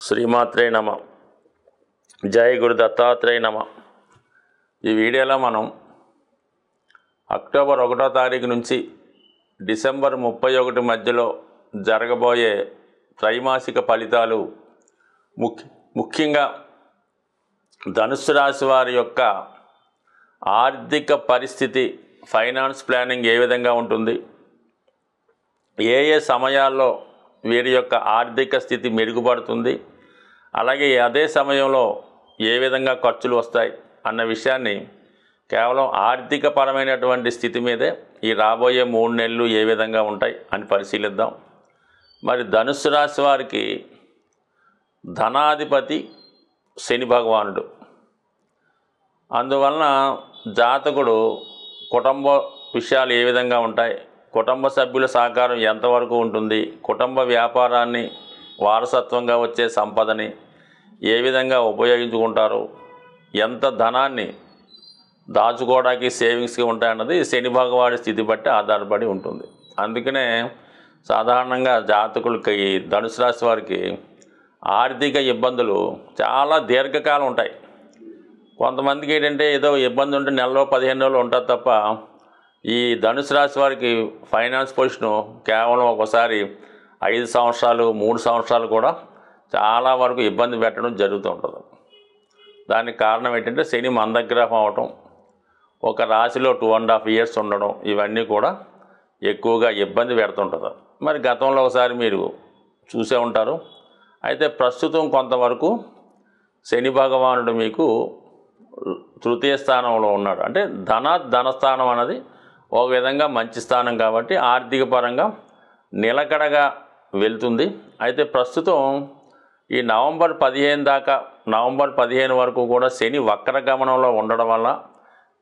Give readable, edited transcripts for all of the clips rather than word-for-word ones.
శ్రీమాత్రే నమ. జై గురు దత్తాత్రేయ నమ. ఈ వీడియోలో మనం అక్టోబర్ 1వ తారీఖు నుంచి డిసెంబర్ 31 మధ్యలో జరగబోయే త్రైమాసిక ఫలితాలు, ముఖ్యంగా ధనుస్సు రాశి వారి యొక్క ఆర్థిక పరిస్థితి, ఫైనాన్స్ ప్లానింగ్ ఏ విధంగా ఉంటుంది, ఏ ఏ సమయాల్లో వీరి యొక్క ఆర్థిక స్థితి మెరుగుపడుతుంది, అలాగే అదే సమయంలో ఏ విధంగా ఖర్చులు వస్తాయి అన్న విషయాన్ని కేవలం ఆర్థిక పరమైనటువంటి స్థితి మీదే ఈ రాబోయే 3 నెలలు ఏ విధంగా ఉంటాయి అని పరిశీలిద్దాం. మరి ధనుస్సు రాశి వారికి ధనాధిపతి శని భగవానుడు. అందువలన జాతకుడు కుటుంబ విషయాలు ఏ విధంగా ఉంటాయి, కుటుంబ సభ్యుల సహకారం ఎంతవరకు ఉంటుంది, కుటుంబ వ్యాపారాన్ని, వారసత్వంగా వచ్చే సంపదని ఏ విధంగా ఉపయోగించుకుంటారు, ఎంత ధనాన్ని దాచుకోవడానికి సేవింగ్స్కి ఉంటాయన్నది శని భగవాడి స్థితి బట్టి ఆధారపడి ఉంటుంది. అందుకనే సాధారణంగా జాతకులకి, ధనుసు రాశి వారికి ఆర్థిక ఇబ్బందులు చాలా దీర్ఘకాలం ఉంటాయి. కొంతమందికి ఏంటంటే ఏదో ఇబ్బంది ఉంటే నెలలో 15 రోజులు ఉంటుంది తప్ప, ఈ ధనుసు రాశి వారికి ఫైనాన్స్ పొజిషను కేవలం ఒకసారి 5 సంవత్సరాలు, 3 సంవత్సరాలు కూడా చాలా వరకు ఇబ్బంది పెట్టడం జరుగుతూ ఉంటుంది. దానికి కారణం ఏంటంటే శని మందగ్రహం అవటం, ఒక రాశిలో 2.5 years ఉండడం, ఇవన్నీ కూడా ఎక్కువగా ఇబ్బంది పెడుతుంటుంది. మరి గతంలో ఒకసారి మీరు చూసే ఉంటారు. అయితే ప్రస్తుతం కొంతవరకు శని భగవానుడు మీకు తృతీయ స్థానంలో ఉన్నాడు. అంటే ధనస్థానం అన్నది ఒక విధంగా మంచి స్థానం కాబట్టి ఆర్థిక పరంగా నిలకడగా వెళ్తుంది. అయితే ప్రస్తుతం ఈ నవంబర్ 15 వరకు కూడా శని వక్రగమనంలో ఉండడం వల్ల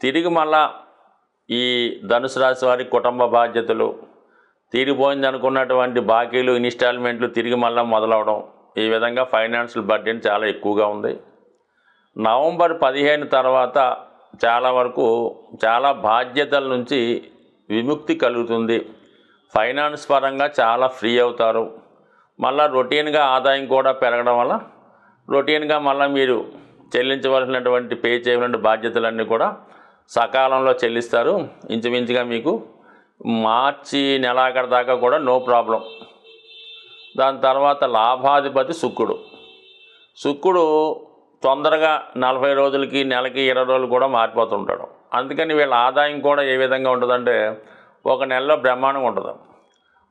తిరిగి మళ్ళా ఈ ధనుసు రాశి వారి కుటుంబ బాధ్యతలు, తీరిపోయింది అనుకున్నటువంటి బాకీలు, ఇన్స్టాల్మెంట్లు తిరిగి మళ్ళీ మొదలవడం, ఈ విధంగా ఫైనాన్షియల్ బర్డెన్ చాలా ఎక్కువగా ఉంది. నవంబర్ 15 తర్వాత చాలా వరకు చాలా బాధ్యతల నుంచి విముక్తి కలుగుతుంది. ఫైనాన్స్ పరంగా చాలా ఫ్రీ అవుతారు. మళ్ళీ రొటీన్గా ఆదాయం కూడా పెరగడం వల్ల రొటీన్గా మళ్ళీ మీరు చెల్లించవలసినటువంటి పే చేయవలసిన బాధ్యతలన్నీ కూడా సకాలంలో చెల్లిస్తారు. ఇంచుమించుగా మీకు మార్చి నెలాఖరు దాకా కూడా నో ప్రాబ్లం. దాని తర్వాత లాభాధిపతి శుక్రుడు తొందరగా 40 రోజులకి, నెలకి 20 రోజులు కూడా మారిపోతుంటాడు. అందుకని వీళ్ళ ఆదాయం కూడా ఏ విధంగా ఉంటుందంటే, ఒక నెలలో బ్రహ్మాండంగా ఉంటుంది,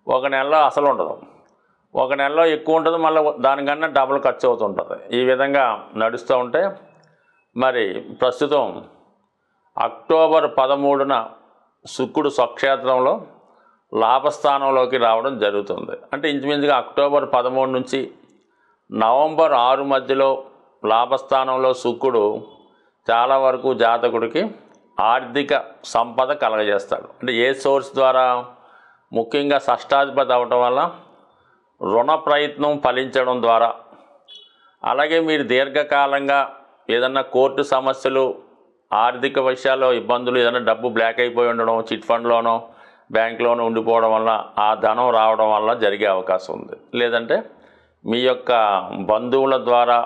ఒక నెలలో అసలు ఉండదు, ఒక నెలలో ఎక్కువ ఉంటుంది, మళ్ళీ దానికన్నా డబుల్ ఖర్చు అవుతుంటుంది. ఈ విధంగా నడుస్తూ ఉంటే మరి ప్రస్తుతం అక్టోబర్ 13న శుక్రుడు స్వక్షేత్రంలో లాభస్థానంలోకి రావడం జరుగుతుంది. అంటే ఇంచుమించుగా అక్టోబర్ 13 నుంచి నవంబర్ 6 మధ్యలో లాభస్థానంలో శుక్రుడు చాలా వరకు జాతకుడికి ఆర్థిక సంపద కలగజేస్తాడు. అంటే ఏ సోర్స్ ద్వారా? ముఖ్యంగా షష్టాధిపతి అవటం వల్ల రుణ ప్రయత్నం ఫలించడం ద్వారా, అలాగే మీరు దీర్ఘకాలంగా ఏదన్నా కోర్టు సమస్యలు, ఆర్థిక విషయాల్లో ఇబ్బందులు, ఏదైనా డబ్బు బ్లాక్ అయిపోయి ఉండడం, చిట్ ఫండ్లోనో బ్యాంకులోనో ఉండిపోవడం వల్ల ఆ ధనం రావడం వల్ల జరిగే అవకాశం ఉంది. లేదంటే మీ యొక్క బంధువుల ద్వారా,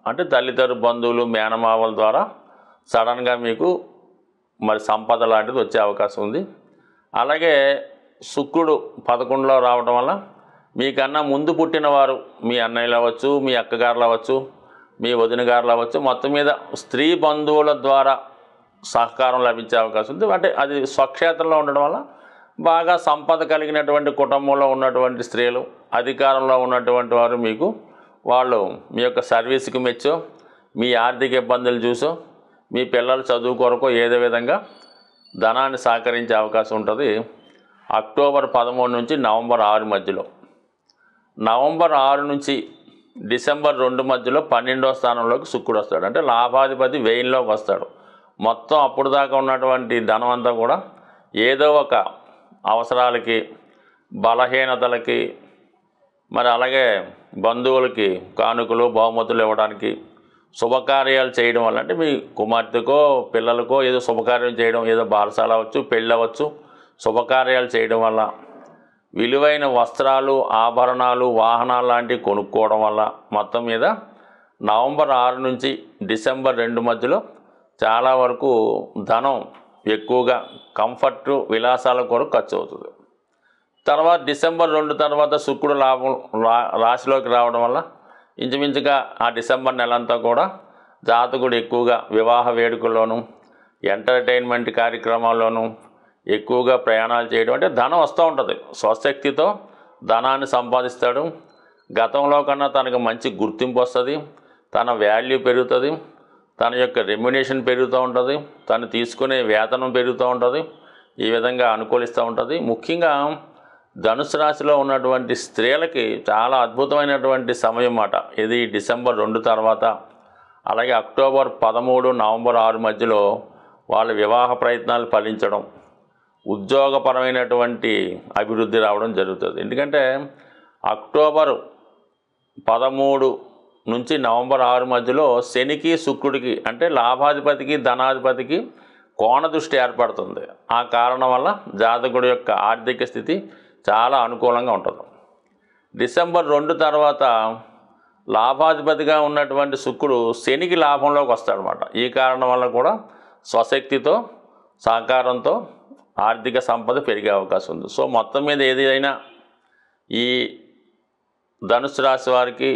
అంటే తల్లిదండ్రుల బంధువులు, మేనమావల ద్వారా సడన్గా మీకు మరి సంపద లాంటిది వచ్చే అవకాశం ఉంది. అలాగే శుక్రుడు 11లో రావడం వల్ల మీకన్నా ముందు పుట్టిన వారు, మీ అన్నయ్యలు అవ్వచ్చు, మీ అక్కగారులు అవ్వచ్చు, మీ వదిన గారులు అవ్వచ్చు, మొత్తం మీద స్త్రీ బంధువుల ద్వారా సహకారం లభించే అవకాశం ఉంది. అంటే అది స్వక్షేత్రంలో ఉండడం వల్ల బాగా సంపద కలిగినటువంటి కుటుంబంలో ఉన్నటువంటి స్త్రీలు, అధికారంలో ఉన్నటువంటి వారు మీకు వాళ్ళు మీ యొక్క సర్వీస్కి మెచ్చో, మీ ఆర్థిక ఇబ్బందులు చూసో, మీ పిల్లల చదువు కొరకు ఏదో విధంగా ధనాన్ని సహకరించే అవకాశం ఉంటుంది. అక్టోబర్ 13 నుంచి నవంబర్ 6 మధ్యలో. నవంబర్ 6 నుంచి డిసెంబర్ 2 మధ్యలో 12వ స్థానంలోకి శుక్రుడు వస్తాడు. అంటే లాభాధిపతి వ్యయంలోకి వస్తాడు. మొత్తం అప్పుడు దాకా ఉన్నటువంటి ధనం అంతా కూడా ఏదో ఒక అవసరాలకి, బలహీనతలకి, మరి అలాగే బంధువులకి కానుకలు, బహుమతులు ఇవ్వడానికి, శుభకార్యాలు చేయడం వల్ల, అంటే మీ కుమార్తెకో పిల్లలకో ఏదో శుభకార్యం చేయడం, ఏదో బారసాల అవ్వచ్చు, పెళ్ళి అవ్వచ్చు, శుభకార్యాలు చేయడం వల్ల విలువైన వస్త్రాలు, ఆభరణాలు, వాహనాలు లాంటివి కొనుక్కోవడం వల్ల మొత్తం మీద నవంబర్ 6 నుంచి డిసెంబర్ 2 మధ్యలో చాలా వరకు ధనం ఎక్కువగా కంఫర్టు, విలాసాల కొరకు ఖర్చు అవుతుంది. తర్వాత డిసెంబర్ 2 తర్వాత శుక్రుడు రాశిలోకి రావడం వల్ల ఇంచుమించుగా ఆ డిసెంబర్ నెలంతా కూడా జాతకుడు ఎక్కువగా వివాహ వేడుకల్లోనూ, ఎంటర్టైన్మెంట్ కార్యక్రమాల్లోనూ ఎక్కువగా ప్రయాణాలు చేయడం, అంటే ధనం వస్తూ ఉంటుంది. స్వశక్తితో ధనాన్ని సంపాదిస్తాడు. గతంలో కన్నా తనకు మంచి గుర్తింపు వస్తుంది, తన వాల్యూ పెరుగుతుంది, తన యొక్క రెమ్యునేషన్ పెరుగుతూ ఉంటుంది, తను తీసుకునే వేతనం పెరుగుతూ ఉంటుంది. ఈ విధంగా అనుకూలిస్తూ ఉంటుంది. ముఖ్యంగా ధనుసు రాశిలో ఉన్నటువంటి స్త్రీలకి చాలా అద్భుతమైనటువంటి సమయం అన్నమాట ఇది. డిసెంబర్ 2 తర్వాత, అలాగే అక్టోబర్ 13, నవంబర్ 6 మధ్యలో వాళ్ళ వివాహ ప్రయత్నాలు ఫలించడం, ఉద్యోగపరమైనటువంటి అభివృద్ధి రావడం జరుగుతుంది. ఎందుకంటే అక్టోబర్ 13 నుంచి నవంబర్ 6 మధ్యలో శనికి, శుక్రుడికి అంటే లాభాధిపతికి, ధనాధిపతికి కోణ దృష్టి ఏర్పడుతుంది. ఆ కారణం వల్ల జాతకుడి యొక్క ఆర్థిక స్థితి చాలా అనుకూలంగా ఉంటుంది. డిసెంబర్ 2 తర్వాత లాభాధిపతిగా ఉన్నటువంటి శుక్రుడు శనికి లాభంలోకి వస్తాడనమాట. ఈ కారణం వల్ల కూడా స్వశక్తితో, సహకారంతో ఆర్థిక సంపద పెరిగే అవకాశం ఉంది. సో మొత్తం మీద ఏదైనా ఈ ధనుసు రాశి వారికి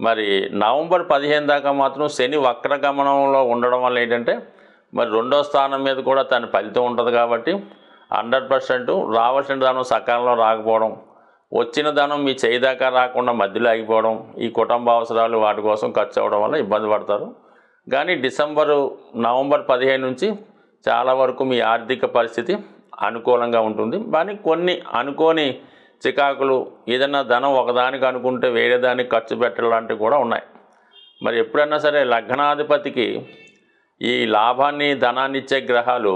మరి నవంబర్ 15 దాకా మాత్రం శని వక్రగమనంలో ఉండడం వల్ల ఏంటంటే మరి 2వ స్థానం మీద కూడా తన ఫలితం ఉంటుంది. కాబట్టి 100% రావాల్సిన ధనం సకాలంలో రాకపోవడం, వచ్చిన ధనం మీ చేయి దాకా రాకుండా మధ్యలో ఆగిపోవడం, ఈ కుటుంబ అవసరాలు వాటి కోసం ఖర్చు అవ్వడం వల్ల ఇబ్బంది పడతారు. కానీ నవంబర్ 15 నుంచి చాలా వరకు మీ ఆర్థిక పరిస్థితి అనుకూలంగా ఉంటుంది. కానీ కొన్ని అనుకోని చికాకులు, ఏదైనా ధనం ఒకదానికి అనుకుంటే వేరే దానికి ఖర్చు పెట్టాలంటివి కూడా ఉన్నాయి. మరి ఎప్పుడైనా సరే లగ్నాధిపతికి ఈ లాభాన్ని, ధనాన్ని ఇచ్చే గ్రహాలు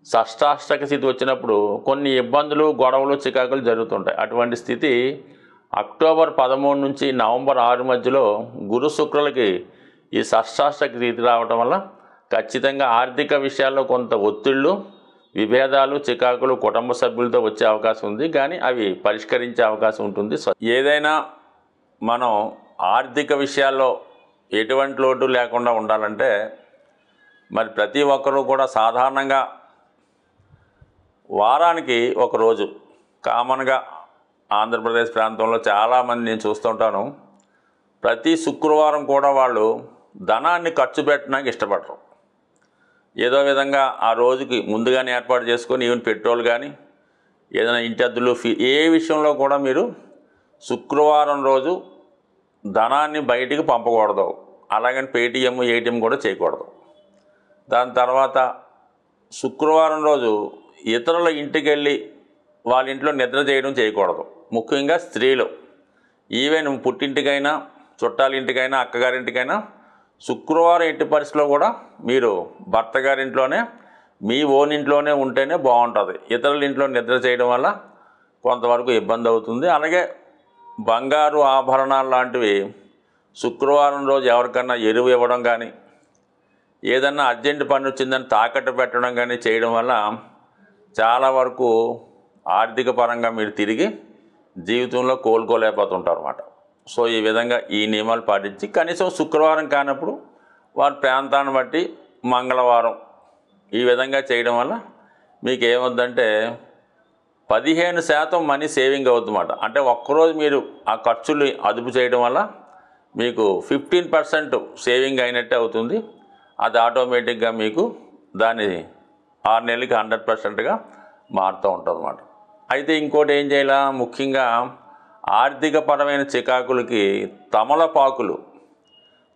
షష్టాష్టక స్థితి వచ్చినప్పుడు కొన్ని ఇబ్బందులు, గొడవలు, చికాకులు జరుగుతుంటాయి. అటువంటి స్థితి అక్టోబర్ 13 నుంచి నవంబర్ 6 మధ్యలో గురు శుక్రులకి ఈ షష్టాష్టక స్థితి రావడం వల్ల ఖచ్చితంగా ఆర్థిక విషయాల్లో కొంత ఒత్తిళ్ళు, విభేదాలు, చికాకులు కుటుంబ సభ్యులతో వచ్చే అవకాశం ఉంది. కానీ అవి పరిష్కరించే అవకాశం ఉంటుంది. ఏదైనా మనం ఆర్థిక విషయాల్లో ఎటువంటి లోటు లేకుండా ఉండాలంటే మరి ప్రతి ఒక్కరూ కూడా సాధారణంగా వారానికి ఒక రోజు కామన్గా ఆంధ్రప్రదేశ్ ప్రాంతంలో చాలామంది నేను చూస్తుంటాను, ప్రతి శుక్రవారం కూడా వాళ్ళు ధనాన్ని ఖర్చు పెట్టడానికి ఇష్టపడరు. ఏదో విధంగా ఆ రోజుకి ముందుగానే ఏర్పాటు చేసుకొని ఈవెన్ పెట్రోల్ కానీ ఏదైనా ఇంటి అద్దెలు, ఏ విషయంలో కూడా మీరు శుక్రవారం రోజు ధనాన్ని బయటికి పంపకూడదు. అలాగని పేటీఎం, ఏటీఎం కూడా చేయకూడదు. దాని తర్వాత శుక్రవారం రోజు ఇతరుల ఇంటికి వెళ్ళి వాళ్ళ ఇంట్లో నిద్ర చేయకూడదు. ముఖ్యంగా స్త్రీలు, ఈవెన్ పుట్టింటికైనా, చుట్టాల ఇంటికైనా, అక్కగారింటికైనా శుక్రవారం ఎట్టి పరిస్థితిలో కూడా మీరు భర్త గారింట్లోనే, మీ ఓన్ ఇంట్లోనే ఉంటేనే బాగుంటుంది. ఇతరుల ఇంట్లో నిద్ర చేయడం వల్ల కొంతవరకు ఇబ్బంది అవుతుంది. అలాగే బంగారు ఆభరణాలు లాంటివి శుక్రవారం రోజు ఎవరికన్నా ఎరువు ఇవ్వడం కానీ, ఏదన్నా అర్జెంటు పని వచ్చిందని తాకట్టు పెట్టడం కానీ చేయడం వల్ల చాలా వరకు ఆర్థిక పరంగా మీరు తిరిగి జీవితంలో కోలుకోలేకపోతుంటారు అన్నమాట. సో ఈ విధంగా ఈ నియమాలు పాటించి కనీసం శుక్రవారం కానప్పుడు వారి ప్రాంతాన్ని బట్టి మంగళవారం ఈ విధంగా చేయడం వల్ల మీకు ఏమవుద్దంటే 15% మనీ సేవింగ్ అవుతుందన్నమాట. అంటే ఒక్కరోజు మీరు ఆ ఖర్చులు అదుపు చేయడం వల్ల మీకు 15% సేవింగ్ అయినట్టే అవుతుంది. అది ఆటోమేటిక్గా మీకు దాని 6 నెలలకి 100%గా మారుతూ ఉంటుంది అన్నమాట. అయితే ఇంకోటి ఏం చేయాలా, ముఖ్యంగా ఆర్థిక పరమైన చికాకులకి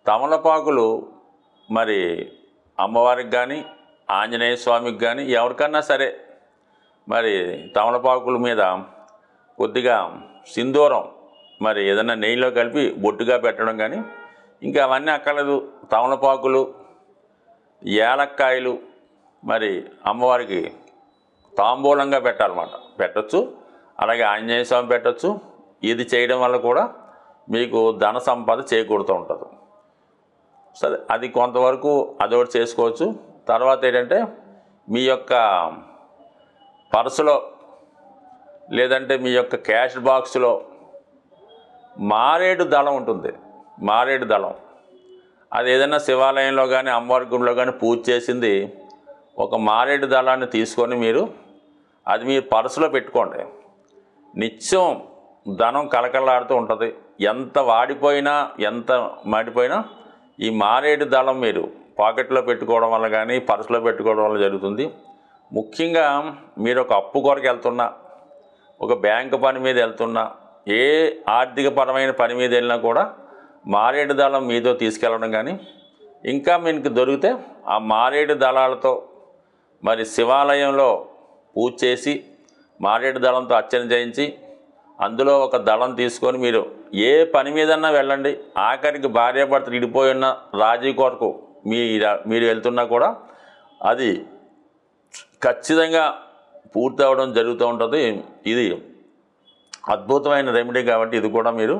తమలపాకులు మరి అమ్మవారికి కానీ, ఆంజనేయ స్వామికి కానీ ఎవరికన్నా సరే మరి తమలపాకుల మీద కొద్దిగా సింధూరం మరి ఏదైనా నెయ్యిలో కలిపి బొట్టుగా పెట్టడం కానీ, ఇంకా అవన్నీ అక్కర్లేదు. తమలపాకులు, యాలక్కాయలు మరి అమ్మవారికి తాంబూలంగా పెట్టచ్చు. అలాగే ఆంజనేయ స్వామి పెట్టచ్చు. ఇది చేయడం వల్ల కూడా మీకు ధన సంపద చేకూరుతూ ఉంటుంది. సరే, అది కొంతవరకు అదొకటి చేసుకోవచ్చు. తర్వాత ఏంటంటే మీ యొక్క పర్సులో లేదంటే మీ యొక్క క్యాష్ బాక్స్లో మారేడు దళం ఉంటుంది. మారేడు దళం అది ఏదైనా శివాలయంలో కానీ అమ్మవారి గుడిలో కానీ పూజ చేసింది ఒక మారేడు దళాన్ని తీసుకొని మీరు అది మీ పర్సులో పెట్టుకోండి. నిత్యం ధనం కలకలాడుతూ ఉంటుంది. ఎంత వాడిపోయినా ఎంత మాడిపోయినా ఈ మారేడు దళం మీరు పాకెట్లో పెట్టుకోవడం వల్ల కానీ పర్సులో పెట్టుకోవడం వల్ల జరుగుతుంది. ముఖ్యంగా మీరు ఒక అప్పు కొరకు వెళ్తున్నా, ఒక బ్యాంకు పని మీద వెళ్తున్నా, ఏ ఆర్థికపరమైన పని మీద వెళ్ళినా కూడా మారేడు దళం మీతో తీసుకెళ్ళడం కానీ, ఇంకా మీకు దొరికితే ఆ మారేడు దళాలతో మరి శివాలయంలో పూజ చేసి మారేడు దళంతో అర్చన చేయించి అందులో ఒక దళం తీసుకొని మీరు ఏ పని మీదన్నా వెళ్ళండి. ఆఖరికి భార్యాభర్తలు విడిపోయి ఉన్న రాజీ కొరకు మీరు వెళ్తున్నా కూడా అది ఖచ్చితంగా పూర్తి అవ్వడం జరుగుతూ ఉంటుంది. ఇది అద్భుతమైన రెమెడీ కాబట్టి ఇది కూడా మీరు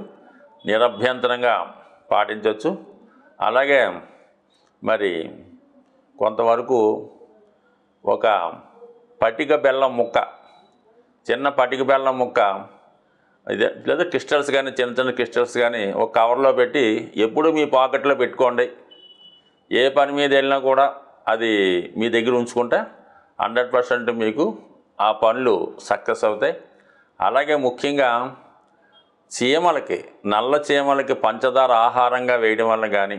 నిరభ్యంతరంగా పాటించవచ్చు. అలాగే మరి కొంతవరకు ఒక పటిక బెల్లం ముక్క, చిన్న పటిక బెల్లం ముక్క ఇదే లేదా క్రిస్టల్స్ కానీ చిన్న చిన్న క్రిస్టల్స్ కానీ ఒక కవర్లో పెట్టి ఎప్పుడు మీ పాకెట్లో పెట్టుకోండి. ఏ పని మీద వెళ్ళినా కూడా అది మీ దగ్గర ఉంచుకుంటే 100% మీకు ఆ పనులు సక్సెస్ అవుతాయి. అలాగే ముఖ్యంగా చీమలకి, నల్ల చీమలకి పంచదార ఆహారంగా వేయడం వల్ల కానీ,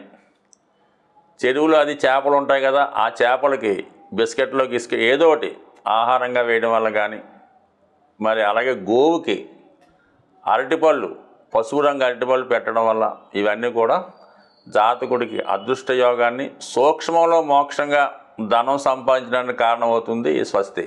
చెరువులో అది చేపలు ఉంటాయి కదా, ఆ చేపలకి బిస్కెట్లో ఏదో ఒకటి ఆహారంగా వేయడం వల్ల కానీ, మరి అలాగే గోవుకి అరటిపళ్ళు, పసుపు రంగు అరటిపళ్ళు పెట్టడం వల్ల ఇవన్నీ కూడా జాతకుడికి అదృష్ట యోగాన్ని, సూక్ష్మంలో మోక్షంగా ధనం సంపాదించడానికి కారణమవుతుంది. స్వస్తి.